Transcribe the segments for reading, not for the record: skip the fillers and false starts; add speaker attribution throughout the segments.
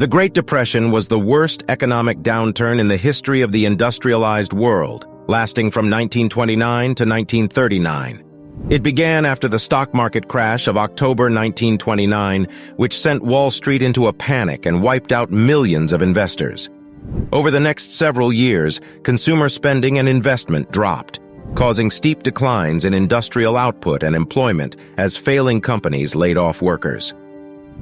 Speaker 1: The Great Depression was the worst economic downturn in the history of the industrialized world, lasting from 1929 to 1939. It began after the stock market crash of October 1929, which sent Wall Street into a panic and wiped out millions of investors. Over the next several years, consumer spending and investment dropped, causing steep declines in industrial output and employment as failing companies laid off workers.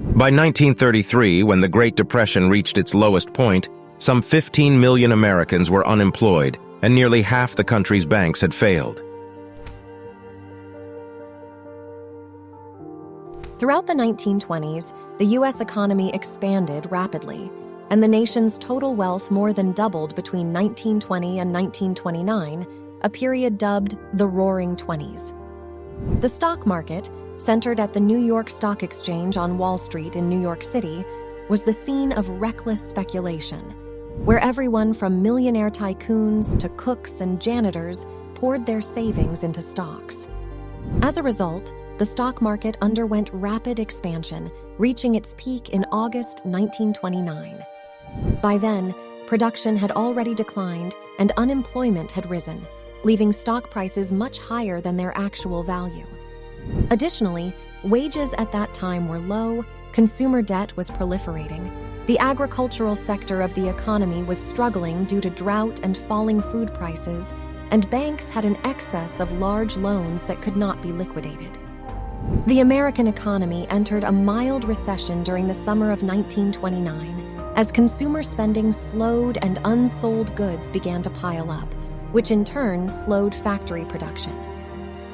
Speaker 1: By 1933, when the Great Depression reached its lowest point, some 15 million Americans were unemployed, and nearly half the country's banks had failed.
Speaker 2: Throughout the 1920s, the U.S. economy expanded rapidly, and the nation's total wealth more than doubled between 1920 and 1929, a period dubbed the Roaring Twenties. The stock market, centered at the New York Stock Exchange on Wall Street in New York City, was the scene of reckless speculation, where everyone from millionaire tycoons to cooks and janitors poured their savings into stocks. As a result, the stock market underwent rapid expansion, reaching its peak in August 1929. By then, production had already declined and unemployment had risen, leaving stock prices much higher than their actual value. Additionally, wages at that time were low, consumer debt was proliferating, the agricultural sector of the economy was struggling due to drought and falling food prices, and banks had an excess of large loans that could not be liquidated. The American economy entered a mild recession during the summer of 1929, as consumer spending slowed and unsold goods began to pile up, which in turn slowed factory production.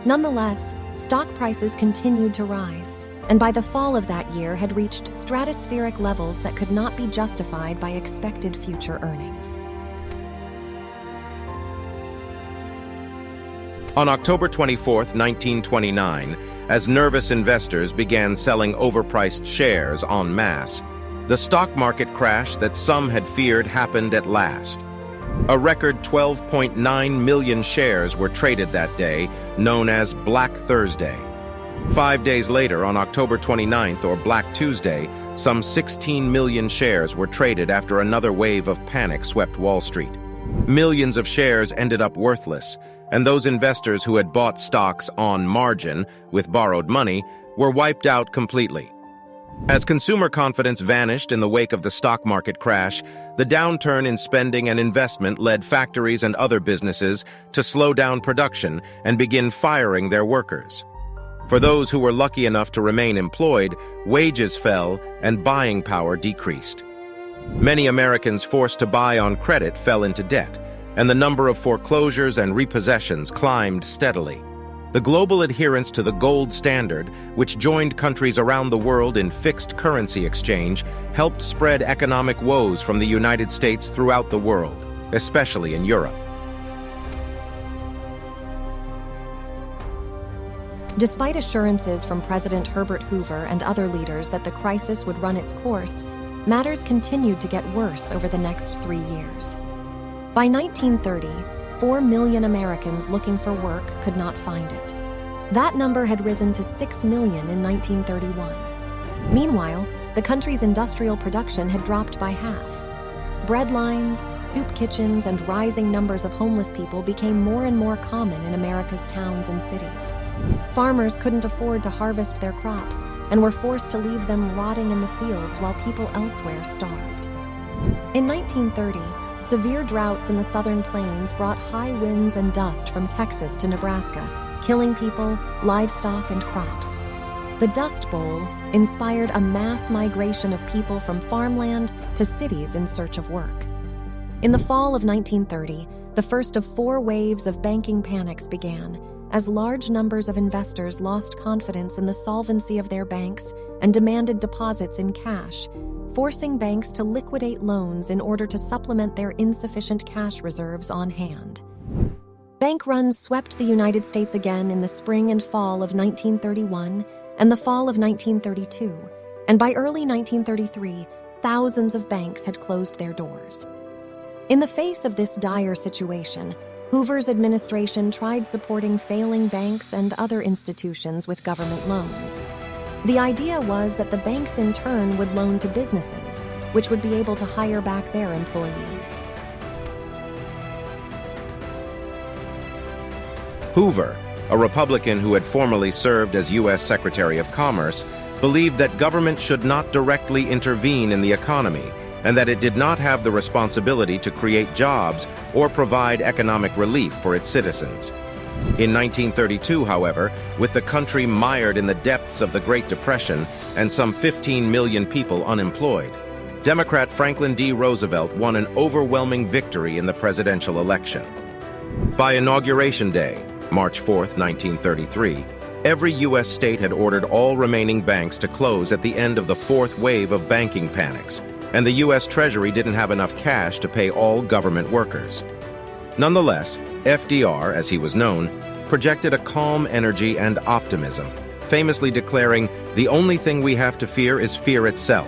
Speaker 2: Nonetheless, stock prices continued to rise, and by the fall of that year had reached stratospheric levels that could not be justified by expected future earnings.
Speaker 1: On October 24, 1929, as nervous investors began selling overpriced shares en masse, the stock market crash that some had feared happened at last. A record 12.9 million shares were traded that day, known as Black Thursday. 5 days later, on October 29th, or Black Tuesday, some 16 million shares were traded after another wave of panic swept Wall Street. Millions of shares ended up worthless, and those investors who had bought stocks on margin with borrowed money were wiped out completely. As consumer confidence vanished in the wake of the stock market crash, the downturn in spending and investment led factories and other businesses to slow down production and begin firing their workers. For those who were lucky enough to remain employed, wages fell and buying power decreased. Many Americans forced to buy on credit fell into debt, and the number of foreclosures and repossessions climbed steadily. The global adherence to the gold standard, which joined countries around the world in fixed currency exchange, helped spread economic woes from the United States throughout the world, especially in Europe.
Speaker 2: Despite assurances from President Herbert Hoover and other leaders that the crisis would run its course, matters continued to get worse over the next 3 years. By 1930, 4 million Americans looking for work could not find it. That number had risen to 6 million in 1931. Meanwhile, the country's industrial production had dropped by half. Bread lines, soup kitchens, and rising numbers of homeless people became more and more common in America's towns and cities. Farmers couldn't afford to harvest their crops and were forced to leave them rotting in the fields while people elsewhere starved. In 1930, severe droughts in the southern plains brought high winds and dust from Texas to Nebraska, killing people, livestock, and crops. The Dust Bowl inspired a mass migration of people from farmland to cities in search of work. In the fall of 1930, the first of 4 waves of banking panics began, as large numbers of investors lost confidence in the solvency of their banks and demanded deposits in cash, forcing banks to liquidate loans in order to supplement their insufficient cash reserves on hand. Bank runs swept the United States again in the spring and fall of 1931 and the fall of 1932, and by early 1933, thousands of banks had closed their doors. In the face of this dire situation, Hoover's administration tried supporting failing banks and other institutions with government loans. The idea was that the banks in turn would loan to businesses, which would be able to hire back their employees.
Speaker 1: Hoover, a Republican who had formerly served as U.S. Secretary of Commerce, believed that government should not directly intervene in the economy and that it did not have the responsibility to create jobs or provide economic relief for its citizens. In 1932, however, with the country mired in the depths of the Great Depression and some 15 million people unemployed, Democrat Franklin D. Roosevelt won an overwhelming victory in the presidential election. By Inauguration Day, March 4, 1933, every U.S. state had ordered all remaining banks to close at the end of the fourth wave of banking panics, and the U.S. Treasury didn't have enough cash to pay all government workers. Nonetheless, FDR, as he was known, projected a calm energy and optimism, famously declaring, "The only thing we have to fear is fear itself."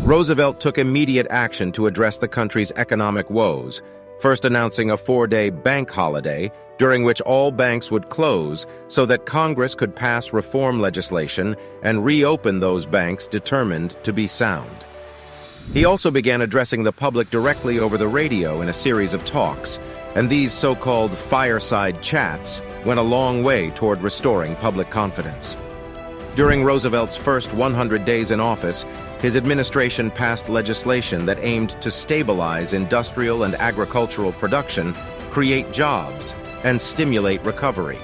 Speaker 1: Roosevelt took immediate action to address the country's economic woes, first announcing a 4-day bank holiday during which all banks would close so that Congress could pass reform legislation and reopen those banks determined to be sound. He also began addressing the public directly over the radio in a series of talks, and these so-called fireside chats went a long way toward restoring public confidence. During Roosevelt's first 100 days in office, his administration passed legislation that aimed to stabilize industrial and agricultural production, create jobs, and stimulate recovery.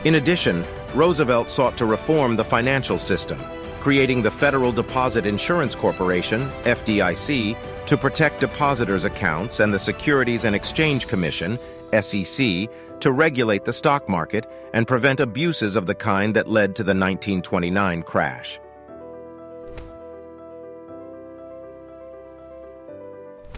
Speaker 1: In addition, Roosevelt sought to reform the financial system, creating the Federal Deposit Insurance Corporation, FDIC, to protect depositors' accounts, and the Securities and Exchange Commission, SEC, to regulate the stock market and prevent abuses of the kind that led to the 1929 crash.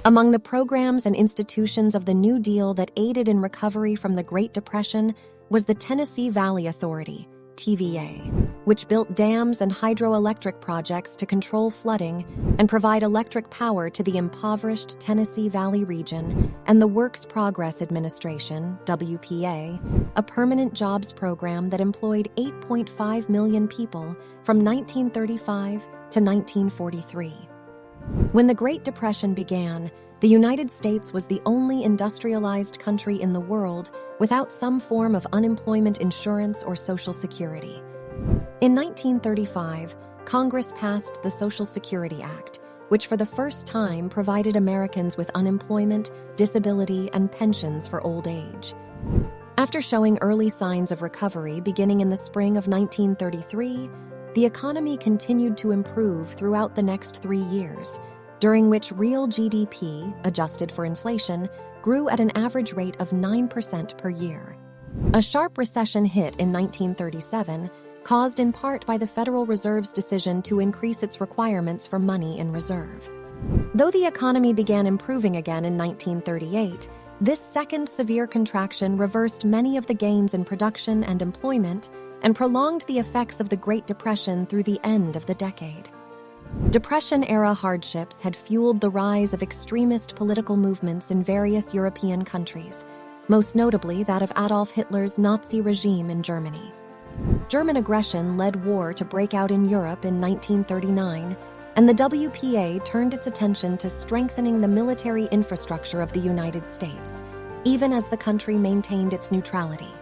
Speaker 2: Among the programs and institutions of the New Deal that aided in recovery from the Great Depression was the Tennessee Valley Authority, TVA, which built dams and hydroelectric projects to control flooding and provide electric power to the impoverished Tennessee Valley region, and the Works Progress Administration, WPA, a permanent jobs program that employed 8.5 million people from 1935 to 1943. When the Great Depression began, the United States was the only industrialized country in the world without some form of unemployment insurance or Social Security. In 1935, Congress passed the Social Security Act, which for the first time provided Americans with unemployment, disability, and pensions for old age. After showing early signs of recovery beginning in the spring of 1933, the economy continued to improve throughout the next 3 years, during which real GDP, adjusted for inflation, grew at an average rate of 9% per year. A sharp recession hit in 1937, caused in part by the Federal Reserve's decision to increase its requirements for money in reserve. Though the economy began improving again in 1938, this second severe contraction reversed many of the gains in production and employment and prolonged the effects of the Great Depression through the end of the decade. Depression-era hardships had fueled the rise of extremist political movements in various European countries, most notably that of Adolf Hitler's Nazi regime in Germany. German aggression led war to break out in Europe in 1939, and the WPA turned its attention to strengthening the military infrastructure of the United States, even as the country maintained its neutrality.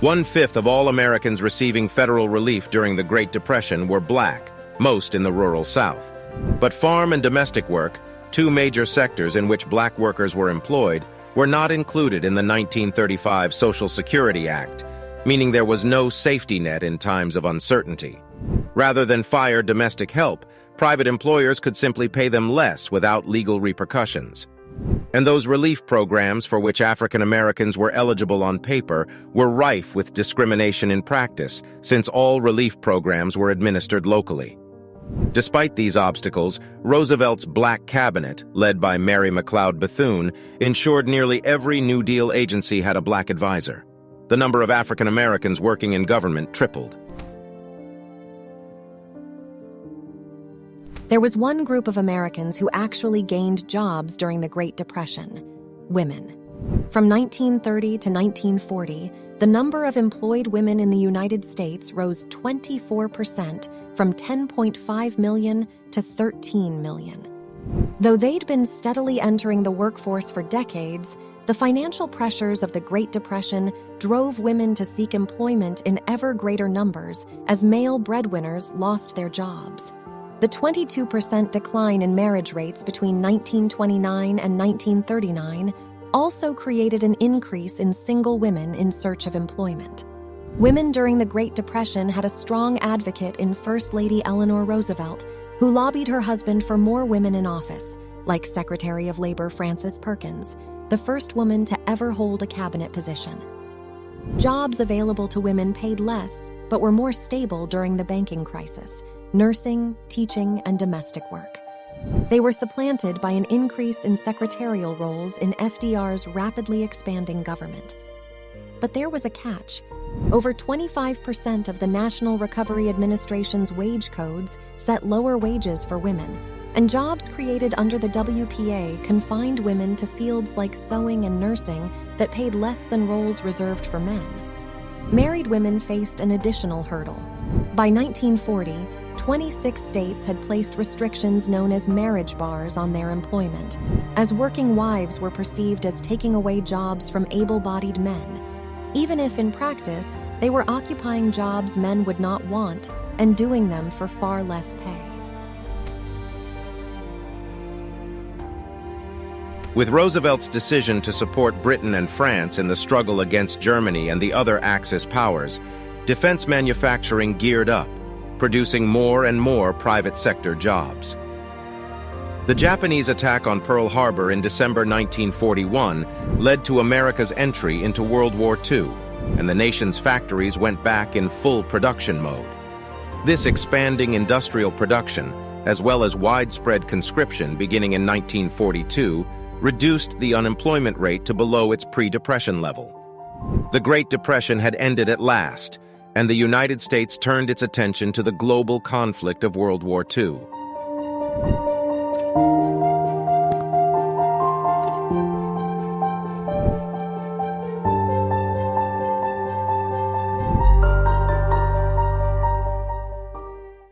Speaker 1: One-fifth of all Americans receiving federal relief during the Great Depression were black, most in the rural South. But farm and domestic work, two major sectors in which black workers were employed, were not included in the 1935 Social Security Act, meaning there was no safety net in times of uncertainty. Rather than fire domestic help, private employers could simply pay them less without legal repercussions. And those relief programs for which African Americans were eligible on paper were rife with discrimination in practice, since all relief programs were administered locally. Despite these obstacles, Roosevelt's Black Cabinet, led by Mary McLeod Bethune, ensured nearly every New Deal agency had a black advisor. The number of African Americans working in government tripled.
Speaker 2: There was one group of Americans who actually gained jobs during the Great Depression: women. From 1930 to 1940, the number of employed women in the United States rose 24%, from 10.5 million to 13 million. Though they'd been steadily entering the workforce for decades, the financial pressures of the Great Depression drove women to seek employment in ever greater numbers as male breadwinners lost their jobs. The 22% decline in marriage rates between 1929 and 1939 also created an increase in single women in search of employment. Women during the Great Depression had a strong advocate in First Lady Eleanor Roosevelt, who lobbied her husband for more women in office, like Secretary of Labor Frances Perkins, the first woman to ever hold a cabinet position. Jobs available to women paid less, but were more stable during the banking crisis: nursing, teaching, and domestic work. They were supplanted by an increase in secretarial roles in FDR's rapidly expanding government. But there was a catch. Over 25% of the National Recovery Administration's wage codes set lower wages for women, and jobs created under the WPA confined women to fields like sewing and nursing that paid less than roles reserved for men. Married women faced an additional hurdle. By 1940, 26 states had placed restrictions known as marriage bars on their employment, as working wives were perceived as taking away jobs from able-bodied men, even if in practice they were occupying jobs men would not want and doing them for far less pay.
Speaker 1: With Roosevelt's decision to support Britain and France in the struggle against Germany and the other Axis powers, defense manufacturing geared up, producing more and more private sector jobs. The Japanese attack on Pearl Harbor in December 1941 led to America's entry into World War II, and the nation's factories went back in full production mode. This expanding industrial production, as well as widespread conscription beginning in 1942, reduced the unemployment rate to below its pre-Depression level. The Great Depression had ended at last, and the United States turned its attention to the global conflict of World War II.